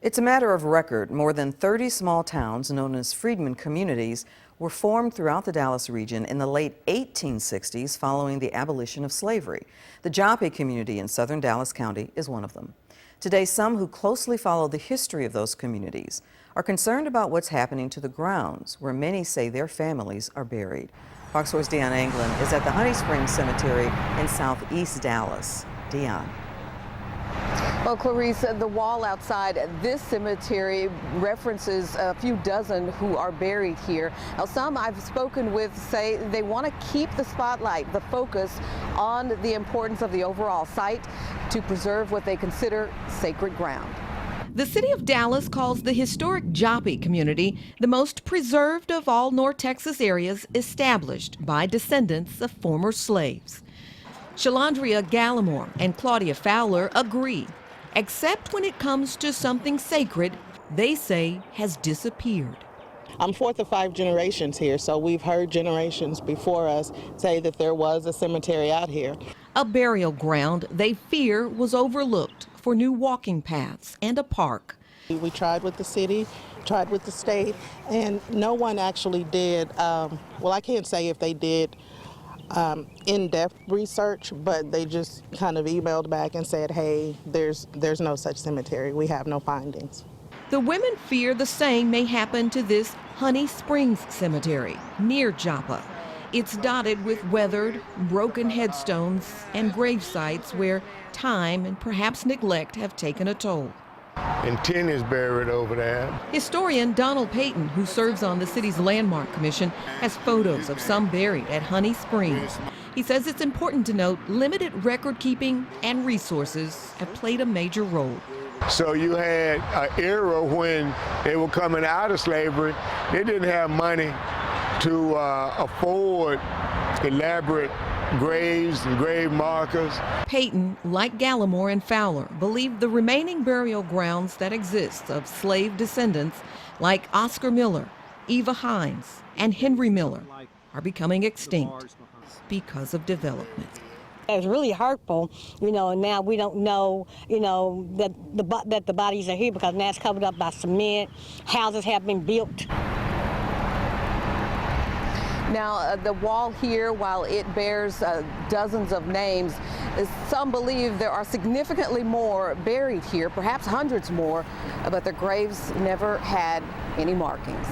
It's a matter of record. More than 30 small towns known as freedman communities were formed throughout the Dallas region in the late 1860s following the abolition of slavery. The Joppa community in southern Dallas County is one of them. Today, some who closely follow the history of those communities are concerned about what's happening to the grounds where many say their families are buried. Fox 4's Dion Anglin is at the Honey Springs Cemetery in southeast Dallas. Dion. Well, Clarice, the wall outside this cemetery references a few dozen who are buried here. Now, some I've spoken with say they want to keep the spotlight, the focus on the importance of the overall site to preserve what they consider sacred ground. The city of Dallas calls the historic Joppa community the most preserved of all North Texas areas established by descendants of former slaves. Shalandria Gallimore and Claudia Fowler agree, except when it comes to something sacred they say has disappeared. I'm fourth of 5 generations here, so we've heard generations before us say that there was a cemetery out here. A burial ground they fear was overlooked for new walking paths and a park. We tried with the city, tried with the state, and no one actually did, well, I can't say if they did in-depth research, but they just kind of emailed back and said, hey, there's no such cemetery. We have no findings. The women fear the same may happen to this Honey Springs Cemetery near Joppa. It's dotted with weathered, broken headstones and grave sites where time and perhaps neglect have taken a toll. And 10 is buried over there. Historian Donald Payton, who serves on the city's Landmark Commission, has photos of some buried at Honey Springs. He says it's important to note limited record keeping and resources have played a major role. So you had an era when they were coming out of slavery. They didn't have money to afford elaborate graves and grave markers. Payton, like Gallimore and Fowler, believe the remaining burial grounds that exist of slave descendants like Oscar Miller, Eva Hines, and Henry Miller are becoming extinct because of development. It's really hurtful, and now we don't know, that the bodies are here because now it's covered up by cement. Houses have been built. Now, the wall here, while it bears dozens of names, some believe there are significantly more buried here, perhaps hundreds more, but their graves never had any markings.